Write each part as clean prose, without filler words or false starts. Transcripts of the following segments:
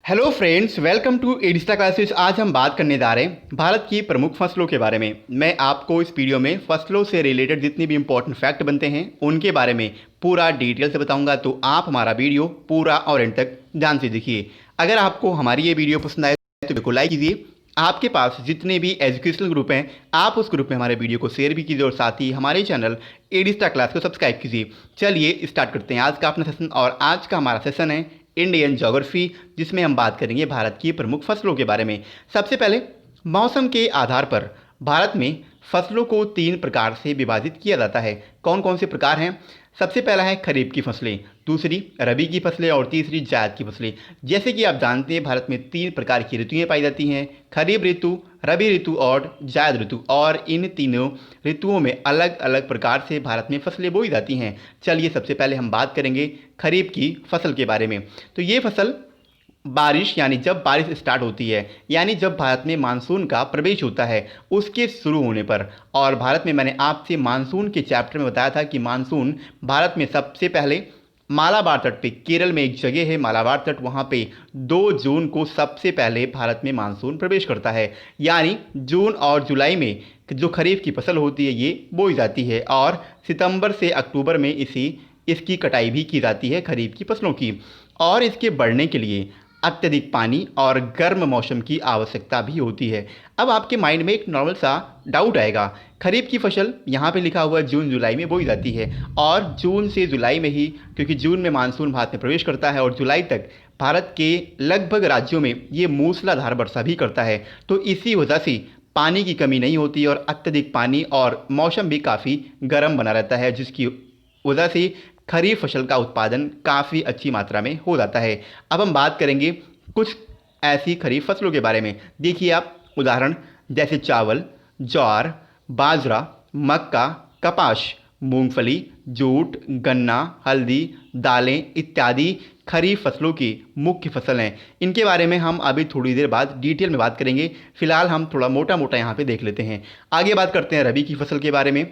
Hello friends, welcome to एडिस्टा classes. आज हम बात करने जा रहे हैं भारत की प्रमुख फसलों के बारे में। मैं आपको इस वीडियो में फसलों से रिलेटेड जितने भी इंपॉर्टेंट फैक्ट बनते हैं उनके बारे में पूरा डिटेल से बताऊंगा, तो आप हमारा वीडियो पूरा और एंड तक ध्यान से देखिए। अगर आपको हमारी ये वीडियो पसंद आए तो वीडियो को लाइक कीजिए। आपके पास जितने भी एजुकेशनल ग्रुप हैं आप उस ग्रुप में हमारे वीडियो को शेयर भी कीजिए और साथ ही हमारे चैनल एडिस्टा क्लास को सब्सक्राइब कीजिए। चलिए स्टार्ट करते हैं आज का अपना सेशन। और आज का हमारा सेशन है इंडियन ज्योग्राफी, जिसमें हम बात करेंगे भारत की प्रमुख फसलों के बारे में। सबसे पहले मौसम के आधार पर भारत में फसलों को 3 प्रकार से विभाजित किया जाता है। कौन कौन से प्रकार हैं? सबसे पहला है खरीफ की फसलें, दूसरी रबी की फसलें और तीसरी जायद की फसलें। जैसे कि आप जानते हैं भारत में 3 प्रकार की ऋतुएं पाई जाती हैं, खरीफ ऋतु, रबी ऋतु और जायद ऋतु। और इन तीनों ऋतुओं में अलग अलग प्रकार से भारत में फसलें बोई जाती हैं। चलिए सबसे पहले हम बात करेंगे खरीफ की फसल के बारे में। तो ये फसल बारिश यानी जब बारिश स्टार्ट होती है, यानी जब भारत में मानसून का प्रवेश होता है उसके शुरू होने पर। और भारत में मैंने आपसे मानसून के चैप्टर में बताया था कि मानसून भारत में सबसे पहले मालाबार तट पे, केरल में एक जगह है मालाबार तट, वहाँ पे 2 जून को सबसे पहले भारत में मानसून प्रवेश करता है। यानी जून और जुलाई में जो खरीफ की फसल होती है ये बोई जाती है और सितंबर से अक्टूबर में इसकी कटाई भी की जाती है खरीफ की फसलों की। और इसके बढ़ने के लिए अत्यधिक पानी और गर्म मौसम की आवश्यकता भी होती है। अब आपके माइंड में एक नॉर्मल सा डाउट आएगा, खरीफ की फसल यहाँ पे लिखा हुआ जून जुलाई में बोई जाती है और जून से जुलाई में ही, क्योंकि जून में मानसून भारत में प्रवेश करता है और जुलाई तक भारत के लगभग राज्यों में ये मूसलाधार वर्षा भी करता है, तो इसी वजह से पानी की कमी नहीं होती और अत्यधिक पानी और मौसम भी काफ़ी गर्म बना रहता है, जिसकी वजह से खरीफ फसल का उत्पादन काफ़ी अच्छी मात्रा में हो जाता है। अब हम बात करेंगे कुछ ऐसी खरीफ फसलों के बारे में। देखिए आप उदाहरण जैसे चावल, ज्वार, बाजरा, मक्का, कपास, मूंगफली, जूट, गन्ना, हल्दी, दालें इत्यादि खरीफ फसलों की मुख्य फसल हैं। इनके बारे में हम अभी थोड़ी देर बाद डिटेल में बात करेंगे। फिलहाल हम थोड़ा मोटा मोटा यहाँ पे देख लेते हैं। आगे बात करते हैं रबी की फसल के बारे में।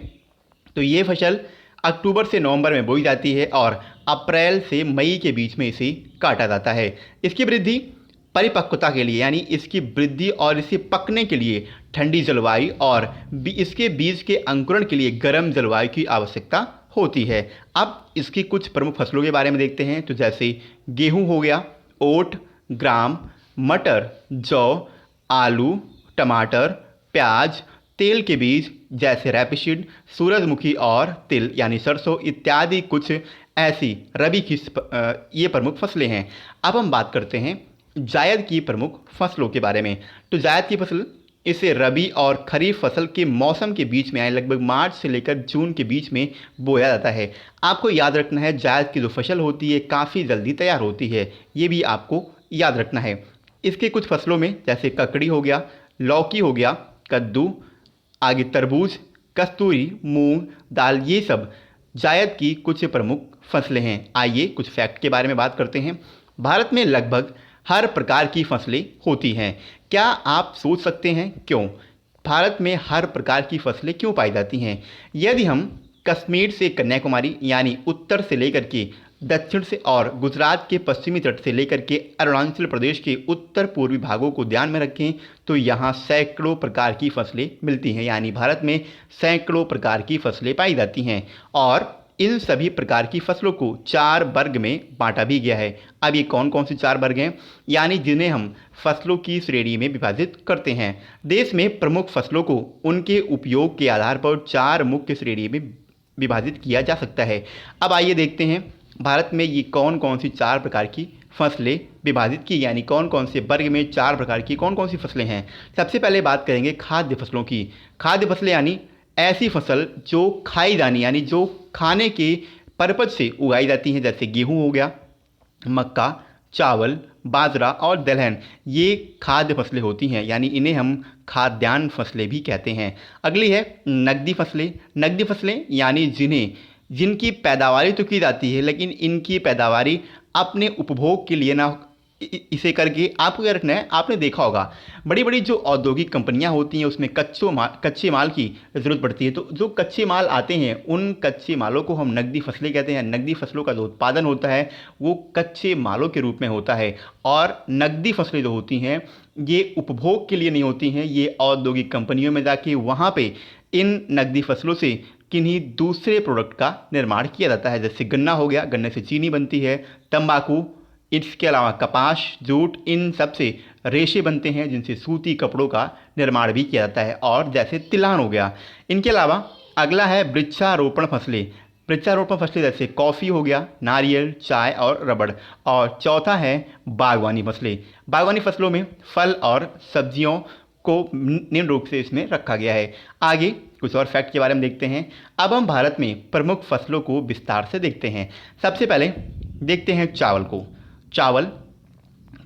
तो ये फसल अक्टूबर से नवंबर में बोई जाती है और अप्रैल से मई के बीच में इसे काटा जाता है। इसकी वृद्धि परिपक्वता के लिए, यानी इसकी वृद्धि और इसे पकने के लिए ठंडी जलवायु और इसके बीज के अंकुरण के लिए गर्म जलवायु की आवश्यकता होती है। अब इसकी कुछ प्रमुख फसलों के बारे में देखते हैं। तो जैसे गेहूं हो गया, ओट, ग्राम, मटर, जौ, आलू, टमाटर, प्याज, तेल के बीज जैसे रैपिशिड, सूरजमुखी और तिल यानी सरसों इत्यादि कुछ ऐसी रबी की ये प्रमुख फसलें हैं। अब हम बात करते हैं जायद की प्रमुख फसलों के बारे में। तो जायद की फसल, इसे रबी और खरीफ फसल के मौसम के बीच में, यानी लगभग मार्च से लेकर जून के बीच में बोया जाता है। आपको याद रखना है जायद की जो फसल होती है काफ़ी जल्दी तैयार होती है, ये भी आपको याद रखना है। इसके कुछ फसलों में जैसे ककड़ी हो गया, लौकी हो गया, कद्दू, आगे तरबूज, कस्तूरी, मूंग दाल, ये सब जायद की कुछ प्रमुख फसलें हैं। आइए कुछ फैक्ट के बारे में बात करते हैं। भारत में लगभग हर प्रकार की फसलें होती हैं। क्या आप सोच सकते हैं क्यों भारत में हर प्रकार की फसलें क्यों पाई जाती हैं? यदि हम कश्मीर से कन्याकुमारी यानी उत्तर से लेकर के दक्षिण से और गुजरात के पश्चिमी तट से लेकर के अरुणाचल प्रदेश के उत्तर पूर्वी भागों को ध्यान में रखें तो यहाँ सैकड़ों प्रकार की फसलें मिलती हैं। यानी भारत में सैकड़ों प्रकार की फसलें पाई जाती हैं और इन सभी प्रकार की फसलों को 4 वर्ग में बांटा भी गया है। अब ये कौन कौन से 4 वर्ग हैं, यानी जिन्हें हम फसलों की श्रेणी में विभाजित करते हैं। देश में प्रमुख फसलों को उनके उपयोग के आधार पर 4 मुख्य श्रेणी में विभाजित किया जा सकता है। अब आइए देखते हैं भारत में ये कौन कौन सी 4 प्रकार की फसलें विभाजित की, यानी कौन कौन से वर्ग में 4 प्रकार की कौन कौन सी फसलें हैं। सबसे पहले बात करेंगे खाद्य फसलों की। खाद्य फसलें यानी ऐसी फसल जो खाई जानी, यानी जो खाने के पर्पज से उगाई जाती हैं, जैसे गेहूं हो गया, मक्का, चावल, बाजरा और दलहन, ये खाद्य फसलें होती हैं, यानी इन्हें हम खाद्यान्न फसलें भी कहते हैं। अगली है नकदी फसलें। नकदी फसलें यानी जिनकी पैदावारी तो की जाती है लेकिन इनकी पैदावारी अपने उपभोग के लिए ना इसे करके आपको क्या रखना है, आपने देखा होगा बड़ी बड़ी जो औद्योगिक कंपनियां होती हैं उसमें कच्चे माल की ज़रूरत पड़ती है। तो जो कच्चे माल आते हैं उन कच्चे मालों को हम नकदी फसलें कहते हैं। नकदी फसलों का जो उत्पादन होता है वो कच्चे मालों के रूप में होता है। और नकदी फसलें जो होती हैं ये उपभोग के लिए नहीं होती हैं, ये औद्योगिक कंपनियों में जाके वहाँ पे इन नकदी फसलों से किन्हीं दूसरे प्रोडक्ट का निर्माण किया जाता है। जैसे गन्ना हो गया, गन्ने से चीनी बनती है, तंबाकू, इसके अलावा कपास, जूट, इन सब से रेशे बनते हैं जिनसे सूती कपड़ों का निर्माण भी किया जाता है। और जैसे तिलहन हो गया। इनके अलावा अगला है वृक्षारोपण फसलें। वृक्षारोपण फसलें जैसे कॉफ़ी हो गया, नारियल, चाय और रबड़। और चौथा है बागवानी फसलें। बागवानी फसलों में फल और सब्जियों को निम्न रूप से इसमें रखा गया है। आगे कुछ और फैक्ट के बारे में देखते हैं। अब हम भारत में प्रमुख फसलों को विस्तार से देखते हैं। सबसे पहले देखते हैं चावल को। चावल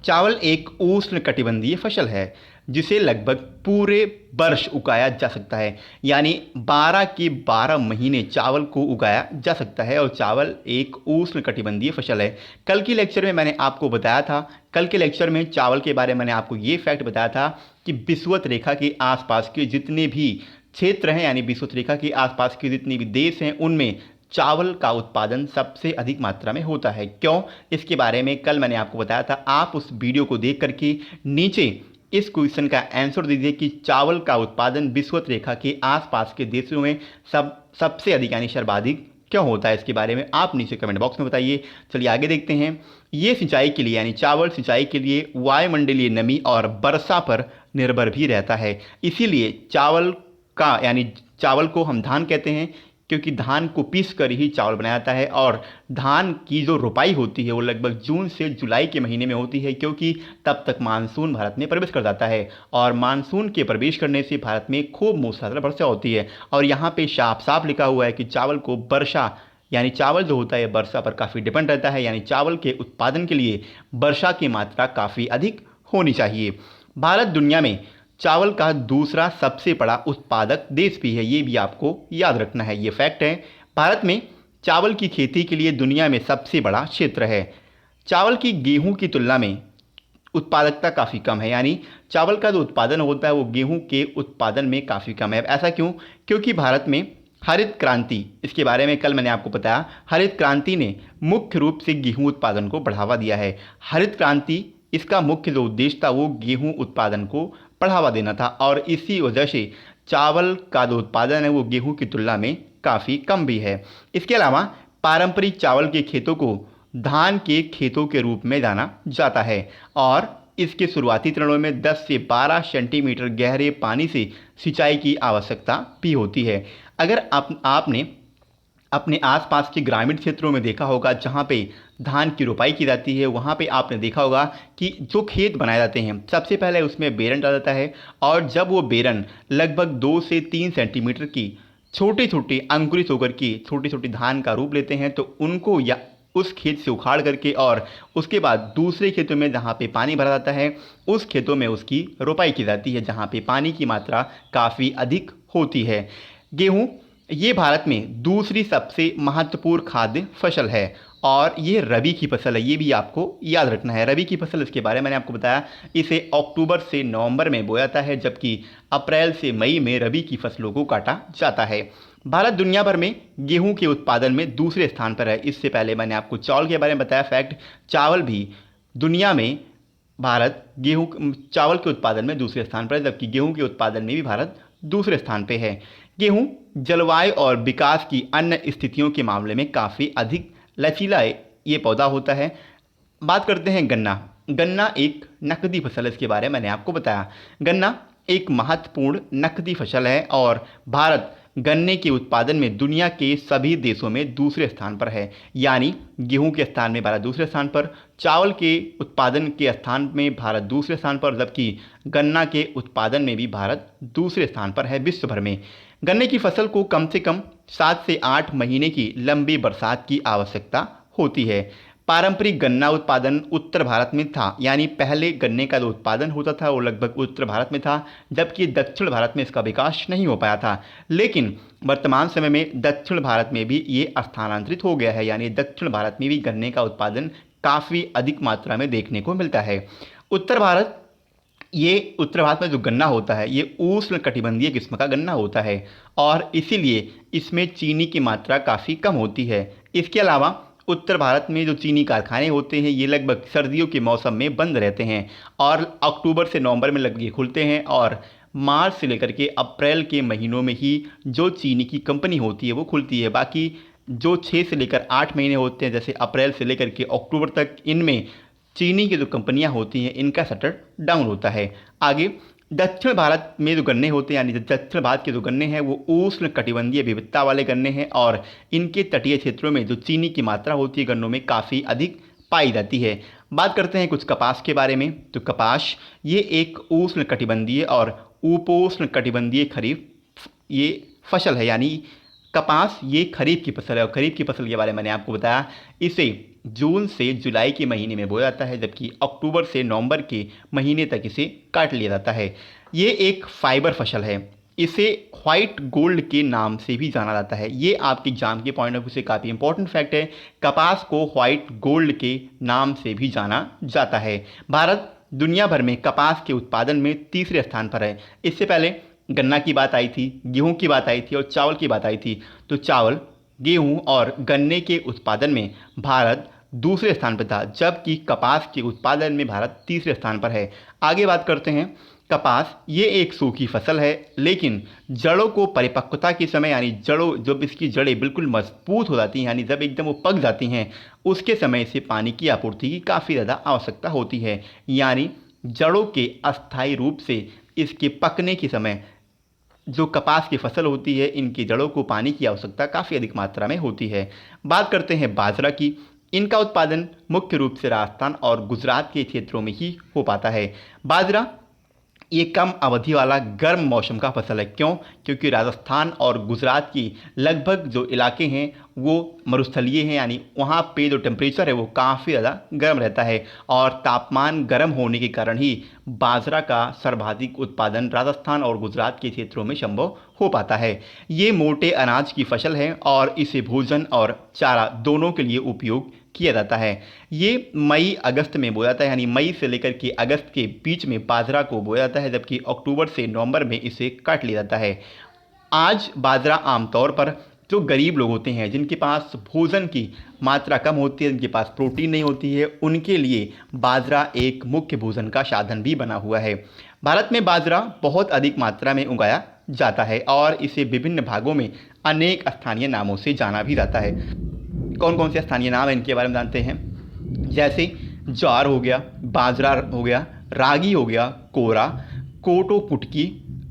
चावल एक उष्णकटिबंधीय फसल है जिसे लगभग पूरे वर्ष उगाया जा सकता है। यानी 12 के 12 महीने चावल को उगाया जा सकता है। और चावल एक उष्णकटिबंधीय फसल है। कल के लेक्चर में मैंने आपको बताया था, कल के लेक्चर में चावल के बारे में मैंने आपको ये फैक्ट बताया था कि विषुवत रेखा के आसपास के जितने भी क्षेत्र हैं, यानी विषुवत रेखा के आसपास के जितने भी देश हैं, उनमें चावल का उत्पादन सबसे अधिक मात्रा में होता है। क्यों, इसके बारे में कल मैंने आपको बताया था। आप उस वीडियो को देख करके नीचे इस क्वेश्चन का आंसर दीजिए कि चावल का उत्पादन विषुवत रेखा के आसपास के देशों में सबसे अधिक यानी सर्वाधिक क्यों होता है। इसके बारे में आप नीचे कमेंट बॉक्स में बताइए। चलिए आगे देखते हैं। ये सिंचाई के लिए यानी चावल सिंचाई के लिए वायुमंडलीय नमी और वर्षा पर निर्भर भी रहता है। इसीलिए चावल का यानी चावल को हम धान कहते हैं, क्योंकि धान को पीस कर ही चावल बनाया जाता है। और धान की जो रोपाई होती है वो लगभग जून से जुलाई के महीने में होती है, क्योंकि तब तक मानसून भारत में प्रवेश कर जाता है। और मानसून के प्रवेश करने से भारत में खूब मूसलाधार वर्षा होती है। और यहाँ पे साफ साफ लिखा हुआ है कि चावल को वर्षा यानी चावल जो होता है वर्षा पर काफ़ी डिपेंड रहता है। यानी चावल के उत्पादन के लिए वर्षा की मात्रा काफ़ी अधिक होनी चाहिए। भारत दुनिया में चावल का दूसरा सबसे बड़ा उत्पादक देश भी है, ये भी आपको याद रखना है, ये फैक्ट है। भारत में चावल की खेती के लिए दुनिया में सबसे बड़ा क्षेत्र है। चावल की गेहूं की तुलना में उत्पादकता काफ़ी कम है। यानी चावल का जो उत्पादन होता है वो गेहूं के उत्पादन में काफ़ी कम है। ऐसा क्यों? क्योंकि भारत में हरित क्रांति, इसके बारे में कल मैंने आपको बताया, हरित क्रांति ने मुख्य रूप से गेहूं उत्पादन को बढ़ावा दिया है। हरित क्रांति, इसका मुख्य जो उद्देश्य था वो गेहूं उत्पादन को बढ़ावा देना था। और इसी वजह से चावल का जो उत्पादन है वो गेहूं की तुलना में काफ़ी कम भी है। इसके अलावा पारंपरिक चावल के खेतों को धान के खेतों के रूप में जाना जाता है। और इसके शुरुआती चरणों में 10 से 12 सेंटीमीटर गहरे पानी से सिंचाई की आवश्यकता भी होती है। अगर आपने अपने आसपास के ग्रामीण क्षेत्रों में देखा होगा जहाँ पे धान की रोपाई की जाती है, वहाँ पे आपने देखा होगा कि जो खेत बनाए जाते हैं सबसे पहले उसमें बेरन डाला जाता है। और जब वो बेरन लगभग 2 से 3 सेंटीमीटर की छोटे छोटे अंकुरित होकर के छोटी छोटी धान का रूप लेते हैं, तो उनको या उस खेत से उखाड़ करके और उसके बाद दूसरे खेतों में जहाँ पे पानी भरा जाता है उस खेतों में उसकी रोपाई की जाती है, जहाँ पे पानी की मात्रा काफ़ी अधिक होती है। गेहूँ ये भारत में दूसरी सबसे महत्वपूर्ण खाद्य फसल है और ये रबी की फसल है, ये भी आपको याद रखना है। रबी की फसल, इसके बारे में मैंने आपको बताया, इसे अक्टूबर से नवंबर में बोया जाता है, जबकि अप्रैल से मई में रबी की फसलों को काटा जाता है। भारत दुनिया भर में गेहूं के उत्पादन में दूसरे स्थान पर है। इससे पहले मैंने आपको चावल के बारे में बताया फैक्ट, चावल भी दुनिया में भारत चावल के उत्पादन में दूसरे स्थान पर है, जबकि गेहूं के उत्पादन में भी भारत दूसरे स्थान पर है। गेहूं जलवायु और विकास की अन्य स्थितियों के मामले में काफ़ी अधिक लचीला ये पौधा होता है। बात करते हैं गन्ना। गन्ना एक नकदी फसल है, इसके बारे में मैंने आपको बताया। गन्ना एक महत्वपूर्ण नकदी फसल है और भारत गन्ने के उत्पादन में दुनिया के सभी देशों में दूसरे स्थान पर है। यानी गेहूं के स्थान में भारत दूसरे स्थान पर, चावल के उत्पादन के स्थान में भारत दूसरे स्थान पर, जबकि गन्ना के उत्पादन में भी भारत दूसरे स्थान पर है विश्व भर में। गन्ने की फसल को कम से कम 7 से 8 महीने की लंबी बरसात की आवश्यकता होती है। पारंपरिक गन्ना उत्पादन उत्तर भारत में था, यानी पहले गन्ने का जो उत्पादन होता था वो लगभग उत्तर भारत में था, जबकि दक्षिण भारत में इसका विकास नहीं हो पाया था। लेकिन वर्तमान समय में दक्षिण भारत में भी ये स्थानांतरित हो गया है, यानी दक्षिण भारत में भी गन्ने का उत्पादन काफ़ी अधिक मात्रा में देखने को मिलता है। उत्तर भारत में जो गन्ना होता है ये उष्ण कटिबंधीय किस्म का गन्ना होता है और इसीलिए इसमें चीनी की मात्रा काफ़ी कम होती है। इसके अलावा उत्तर भारत में जो चीनी कारखाने होते हैं ये लगभग सर्दियों के मौसम में बंद रहते हैं और अक्टूबर से नवंबर में लगभग खुलते हैं और मार्च से लेकर के अप्रैल के महीनों में ही जो चीनी की कंपनी होती है वो खुलती है। बाकी जो 6 से लेकर 8 महीने होते हैं जैसे अप्रैल से लेकर के अक्टूबर तक, इनमें चीनी की जो कंपनियां होती हैं इनका शटर डाउन होता है। आगे दक्षिण भारत में जो गन्ने होते हैं यानी दक्षिण भारत के जो गन्ने हैं वो उष्ण कटिबंधीय विविधता वाले गन्ने हैं और इनके तटीय क्षेत्रों में जो चीनी की मात्रा होती है गन्नों में काफ़ी अधिक पाई जाती है। बात करते हैं कुछ कपास के बारे में। तो कपास ये एक उष्ण कटिबंधीय और उपोष्ण कटिबंधीय खरीफ ये फसल है, यानी कपास ये खरीफ की फसल है और खरीफ की फसल के बारे में मैंने आपको बताया इसे जून से जुलाई के महीने में बोया जाता है जबकि अक्टूबर से नवंबर के महीने तक इसे काट लिया जाता है। ये एक फाइबर फसल है, इसे व्हाइट गोल्ड के नाम से भी जाना जाता है। ये आपके एग्जाम के पॉइंट ऑफ व्यू से काफ़ी इंपॉर्टेंट फैक्ट है, कपास को व्हाइट गोल्ड के नाम से भी जाना जाता है। भारत दुनिया भर में कपास के उत्पादन में तीसरे स्थान पर है। इससे पहले गन्ना की बात आई थी, गेहूं की बात आई थी और चावल की बात आई थी। तो चावल, गेहूं और गन्ने के उत्पादन में भारत दूसरे स्थान पर था जबकि कपास के उत्पादन में भारत तीसरे स्थान पर है। आगे बात करते हैं। कपास ये एक सूखी फसल है लेकिन जड़ों को परिपक्वता के समय यानी जड़ों जब इसकी जड़ें बिल्कुल मजबूत हो जाती हैं यानी जब एकदम वो पक जाती हैं उसके समय से पानी की आपूर्ति की काफ़ी ज़्यादा आवश्यकता होती है। यानी जड़ों के अस्थायी रूप से इसके पकने के समय जो कपास की फसल होती है इनकी जड़ों को पानी की आवश्यकता काफ़ी अधिक मात्रा में होती है। बात करते हैं बाजरा की। इनका उत्पादन मुख्य रूप से राजस्थान और गुजरात के क्षेत्रों में ही हो पाता है। बाजरा ये कम अवधि वाला गर्म मौसम का फसल है। क्यों? क्योंकि राजस्थान और गुजरात की लगभग जो इलाके हैं वो मरुस्थलीय हैं, यानी वहाँ पे जो टेम्परेचर है वो काफ़ी ज़्यादा गर्म रहता है और तापमान गर्म होने के कारण ही बाजरा का सर्वाधिक उत्पादन राजस्थान और गुजरात के क्षेत्रों में संभव हो पाता है। ये मोटे अनाज की फसल है और इसे भोजन और चारा दोनों के लिए उपयोग किया जाता है। ये मई अगस्त में बोया जाता है, यानी मई से लेकर के अगस्त के बीच में बाजरा को बोया जाता है जबकि अक्टूबर से नवंबर में इसे काट लिया जाता है। आज बाजरा आमतौर पर जो गरीब लोग होते हैं जिनके पास भोजन की मात्रा कम होती है, जिनके पास प्रोटीन नहीं होती है, उनके लिए बाजरा एक मुख्य भोजन का साधन भी बना हुआ है। भारत में बाजरा बहुत अधिक मात्रा में उगाया जाता है और इसे विभिन्न भागों में अनेक स्थानीय नामों से जाना भी जाता है। कौन कौन से स्थानीय नाम हैं इनके बारे में जानते हैं। जैसे ज्वार हो गया, बाजरा हो गया, रागी हो गया, कोरा, कोटो कुटकी,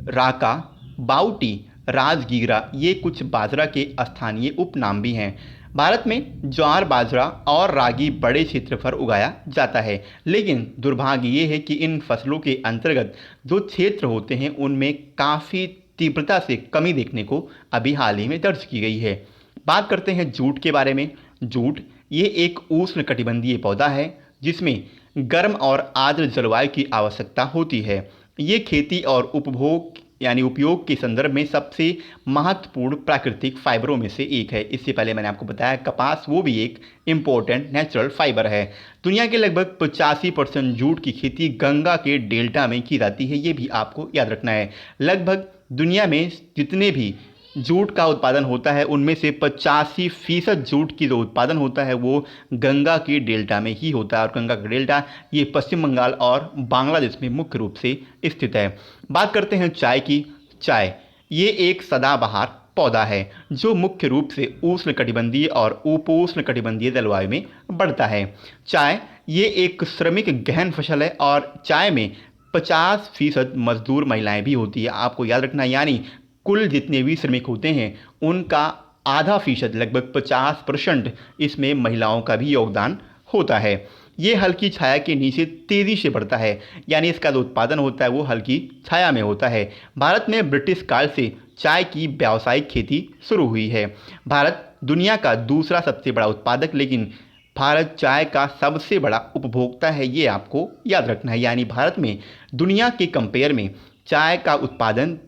राका, बाउटी, राजगीरा, ये कुछ बाजरा के स्थानीय उपनाम भी हैं। भारत में ज्वार, बाजरा और रागी बड़े क्षेत्र पर उगाया जाता है लेकिन दुर्भाग्य ये है कि इन फसलों के अंतर्गत जो क्षेत्र होते हैं उनमें काफ़ी तीव्रता से कमी देखने को अभी हाल ही में दर्ज की गई है। बात करते हैं जूट के बारे में। जूट ये एक उष्ण कटिबंधीय पौधा है जिसमें गर्म और आर्द्र जलवायु की आवश्यकता होती है। ये खेती और उपभोग यानी उपयोग के संदर्भ में सबसे महत्वपूर्ण प्राकृतिक फाइबरों में से एक है। इससे पहले मैंने आपको बताया कपास वो भी एक इम्पोर्टेंट नेचुरल फाइबर है। दुनिया के लगभग 85% जूट की खेती गंगा के डेल्टा में की जाती है, ये भी आपको याद रखना है। लगभग दुनिया में जितने भी जूट का उत्पादन होता है उनमें से 85% जूट की जो उत्पादन होता है वो गंगा के डेल्टा में ही होता है और गंगा का डेल्टा ये पश्चिम बंगाल और बांग्लादेश में मुख्य रूप से स्थित है। बात करते हैं चाय की। चाय ये एक सदाबहार पौधा है जो मुख्य रूप से उष्ण कटिबंधीय और उपोष्ण कटिबंधीय जलवायु में बढ़ता है। चाय ये एक श्रमिक गहन फसल है और चाय में 50% मजदूर महिलाएं भी होती है। आपको याद रखना, यानी कुल जितने भी श्रमिक होते हैं उनका आधा फीसद लगभग 50% इसमें महिलाओं का भी योगदान होता है। ये हल्की छाया के नीचे तेज़ी से बढ़ता है, यानी इसका जो उत्पादन होता है वो हल्की छाया में होता है। भारत में ब्रिटिश काल से चाय की व्यावसायिक खेती शुरू हुई है। भारत दुनिया का दूसरा सबसे बड़ा उत्पादक लेकिन भारत चाय का सबसे बड़ा उपभोक्ता है, ये आपको याद रखना है। यानी भारत में दुनिया के कंपेयर में चाय का उत्पादन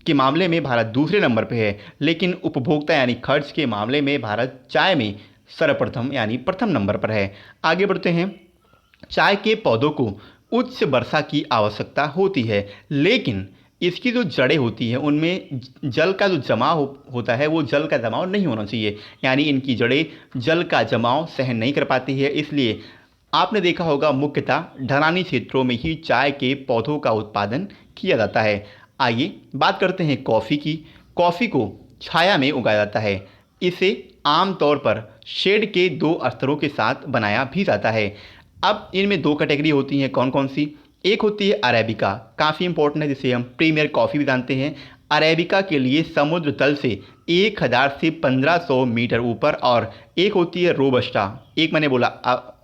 के मामले में भारत दूसरे नंबर पे है लेकिन उपभोक्ता यानी खर्च के मामले में भारत चाय में सर्वप्रथम यानी प्रथम नंबर पर है। आगे बढ़ते हैं। चाय के पौधों को उच्च वर्षा की आवश्यकता होती है, लेकिन इसकी जो जड़ें होती हैं उनमें जल का जो जमाव होता है वो जल का जमाव नहीं होना चाहिए, यानी इनकी जड़ें जल का जमाव सहन नहीं कर पाती है। इसलिए आपने देखा होगा मुख्यतः ढलानी क्षेत्रों में ही चाय के पौधों का उत्पादन किया जाता है। आइए बात करते हैं कॉफ़ी की। कॉफ़ी को छाया में उगाया जाता है। इसे आमतौर पर शेड के दो स्तरों के साथ बनाया भी जाता है। अब इनमें दो कैटेगरी होती हैं, कौन कौन सी? एक होती है अरेबिका, काफ़ी इंपॉर्टेंट है, जिसे हम प्रीमियर कॉफ़ी भी जानते हैं। अरेबिका के लिए समुद्र तल से 1000 से 1500 मीटर ऊपर। और एक होती है रोबस्टा, एक मैंने बोला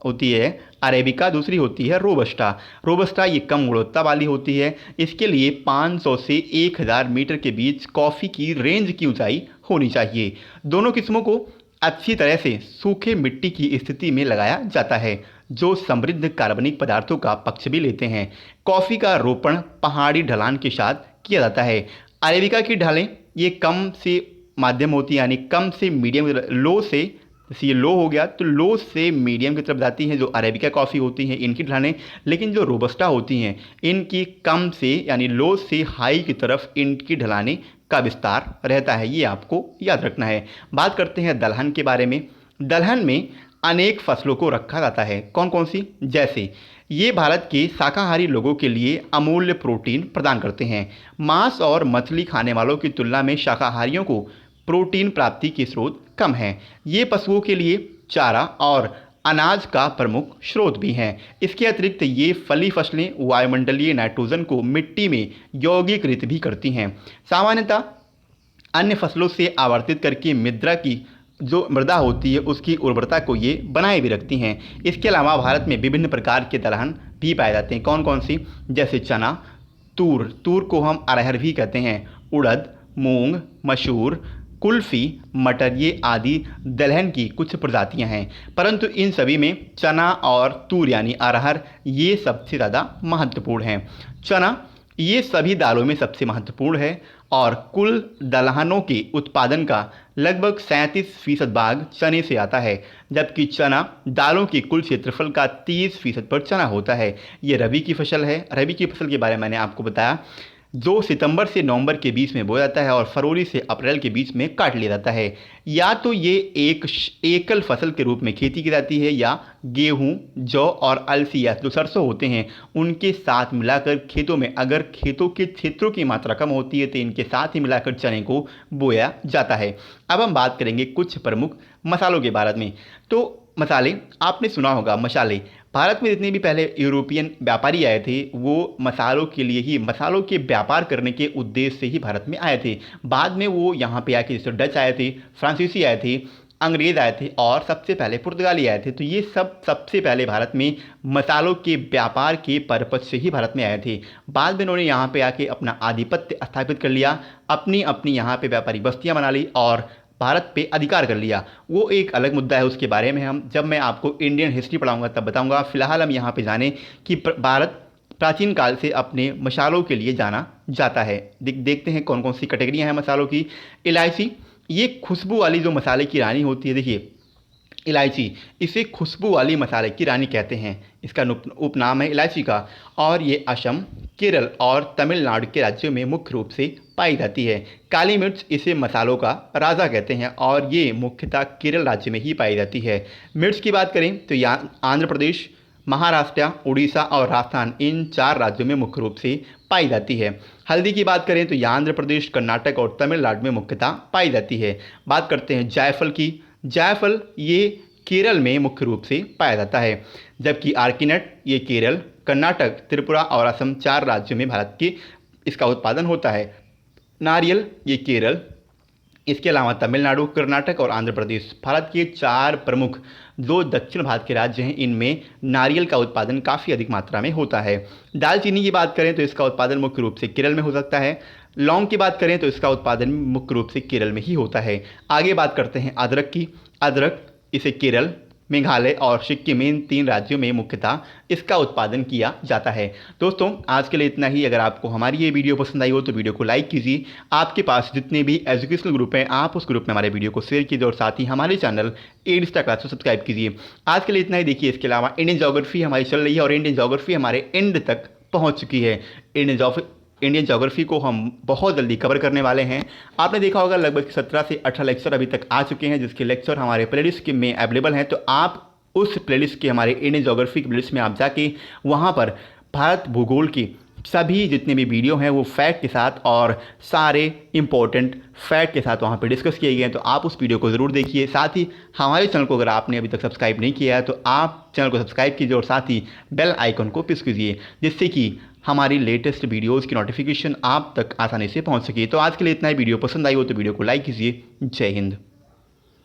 होती है अरेबिका, दूसरी होती है रोबस्टा। रोबस्टा ये कम गुणवत्ता वाली होती है। इसके लिए 500 से 1000 मीटर के बीच कॉफ़ी की रेंज की ऊंचाई होनी चाहिए। दोनों किस्मों को अच्छी तरह से सूखे मिट्टी की स्थिति में लगाया जाता है, जो समृद्ध कार्बनिक पदार्थों का पक्ष भी लेते हैं। कॉफ़ी का रोपण पहाड़ी ढलान के साथ किया जाता है। अरेबिका की ढालें ये कम से माध्यम होती है, यानी कम से मीडियम, लो से, जैसे ये लो हो गया तो लो से मीडियम की तरफ जाती हैं जो अरेबिका कॉफ़ी होती हैं इनकी ढलानें। लेकिन जो रोबस्टा होती हैं इनकी कम से यानी लो से हाई की तरफ इनकी ढलानें का विस्तार रहता है, ये आपको याद रखना है। बात करते हैं दलहन के बारे में। दलहन में अनेक फसलों को रखा जाता है, कौन कौन सी? जैसे ये भारत के शाकाहारी लोगों के लिए अमूल्य प्रोटीन प्रदान करते हैं। मांस और मछली खाने वालों की तुलना में शाकाहारियों को प्रोटीन प्राप्ति के स्रोत कम हैं। ये पशुओं के लिए चारा और अनाज का प्रमुख स्रोत भी हैं। इसके अतिरिक्त ये फली फसलें वायुमंडलीय नाइट्रोजन को मिट्टी में यौगिकीकृत भी करती हैं। सामान्यतः अन्य फसलों से आवर्तित करके मृदा होती है उसकी उर्वरता को ये बनाए भी रखती हैं। इसके अलावा भारत में विभिन्न प्रकार के दलहन भी पाए जाते हैं, कौन कौन सी? जैसे चना, तूर को हम अरहर भी कहते हैं, उड़द, मूंग, मसूर, कुल्फ़ी, मटर, ये आदि दलहन की कुछ प्रजातियां हैं। परंतु इन सभी में चना और तूर यानी अरहर ये सबसे ज़्यादा महत्वपूर्ण हैं। चना ये सभी दालों में सबसे महत्वपूर्ण है और कुल दलहनों के उत्पादन का लगभग 37% भाग चने से आता है, जबकि चना दालों के कुल क्षेत्रफल का 30% पर चना होता है। ये रबी की फसल है। रबी की फसल के बारे में मैंने आपको बताया, जो सितंबर से नवंबर के बीच में बोया जाता है और फरवरी से अप्रैल के बीच में काट लिया जाता है। या तो ये एक एकल फसल के रूप में खेती की जाती है या गेहूं, जौ और अलसी या जो सरसों होते हैं उनके साथ मिलाकर खेतों में, अगर खेतों के क्षेत्रों की मात्रा कम होती है तो इनके साथ ही मिलाकर चने को बोया जाता है। अब हम बात करेंगे कुछ प्रमुख मसालों के बारे में। तो मसाले, आपने सुना होगा मसाले, भारत में जितने भी पहले यूरोपियन व्यापारी आए थे वो मसालों के लिए ही, मसालों के व्यापार करने के उद्देश्य से ही भारत में आए थे। बाद में वो यहाँ पे आके, जैसे डच आए थे, फ्रांसीसी आए थे, अंग्रेज़ आए थे और सबसे पहले पुर्तगाली आए थे। तो ये सबसे पहले भारत में मसालों के व्यापार के पर्पज से ही भारत में आए थे। बाद में इन्होंने यहाँ पे आके अपना आधिपत्य स्थापित कर लिया, अपनी यहाँ पे व्यापारी बस्तियाँ बना ली और भारत पे अधिकार कर लिया। वो एक अलग मुद्दा है, उसके बारे में हम जब मैं आपको इंडियन हिस्ट्री पढ़ाऊंगा तब बताऊंगा। फिलहाल हम यहाँ पे जाने कि भारत प्राचीन काल से अपने मसालों के लिए जाना जाता है। देखते हैं कौन कौन सी कैटेगरियाँ हैं मसालों की। इलायची, ये खुशबू वाली जो मसाले की रानी होती है। देखिए इलायची, इसे खुशबू वाली मसाले की रानी कहते हैं, इसका उपनाम है इलायची का। और ये असम, केरल और तमिलनाडु के राज्यों में मुख्य रूप से पाई जाती है। काली मिर्च, इसे मसालों का राजा कहते हैं और ये मुख्यतः केरल राज्य में ही पाई जाती है। मिर्च की बात करें तो यहाँ आंध्र प्रदेश, महाराष्ट्र, उड़ीसा और राजस्थान, इन 4 राज्यों में मुख्य रूप से पाई जाती है। हल्दी की बात करें तो आंध्र प्रदेश, कर्नाटक और तमिलनाडु में मुख्यतः पाई जाती है। बात करते हैं जायफल की। जायफल ये केरल में मुख्य रूप से पाया जाता है, जबकि आर्किनट ये केरल, कर्नाटक, त्रिपुरा और असम 4 राज्यों में भारत के इसका उत्पादन होता है। नारियल ये केरल, इसके अलावा तमिलनाडु, कर्नाटक और आंध्र प्रदेश, भारत के 4 प्रमुख जो दक्षिण भारत के राज्य हैं इनमें नारियल का उत्पादन काफ़ी अधिक मात्रा में होता है। दालचीनी की बात करें तो इसका उत्पादन मुख्य रूप से केरल में हो सकता है। लौंग की बात करें तो इसका उत्पादन मुख्य रूप से केरल में ही होता है। आगे बात करते हैं अदरक की। अदरक, इसे केरल, मेघालय और सिक्किम इन 3 राज्यों में मुख्यतः इसका उत्पादन किया जाता है। दोस्तों आज के लिए इतना ही। अगर आपको हमारी ये वीडियो पसंद आई हो तो वीडियो को लाइक कीजिए। आपके पास जितने भी एजुकेशनल ग्रुप हैं आप उस ग्रुप में हमारे वीडियो को शेयर कीजिए और साथ ही हमारे चैनल एडिस्टा क्लास को सब्सक्राइब कीजिए। आज के लिए इतना ही। देखिए इसके अलावा इंडियन ज्योग्राफी हमारी चल रही है और इंडियन ज्योग्राफी हमारे एंड तक पहुँच चुकी है। इंडियन ज्योग्राफी को हम बहुत जल्दी कवर करने वाले हैं। आपने देखा होगा लगभग 17 से 18 लेक्चर अभी तक आ चुके हैं, जिसके लेक्चर हमारे प्लेलिस्ट में अवेलेबल हैं। तो आप उस प्लेलिस्ट के हमारे इंडियन ज्योग्राफी की प्लेलिस्ट में आप जाके वहाँ पर भारत भूगोल की सभी जितने भी वीडियो हैं वो फैक्ट के साथ और सारे इंपॉर्टेंट फैक्ट के साथ वहाँ पे डिस्कस किए गए हैं। तो आप उस वीडियो को ज़रूर देखिए। साथ ही हमारे चैनल को अगर आपने अभी तक सब्सक्राइब नहीं किया है तो आप चैनल को सब्सक्राइब कीजिए और साथ ही बेल आइकन को प्रेस कीजिए, जिससे कि हमारी लेटेस्ट वीडियोज़ की नोटिफिकेशन आप तक आसानी से पहुँच सके। तो आज के लिए इतना ही। वीडियो पसंद आई हो तो वीडियो को लाइक कीजिए। जय हिंद।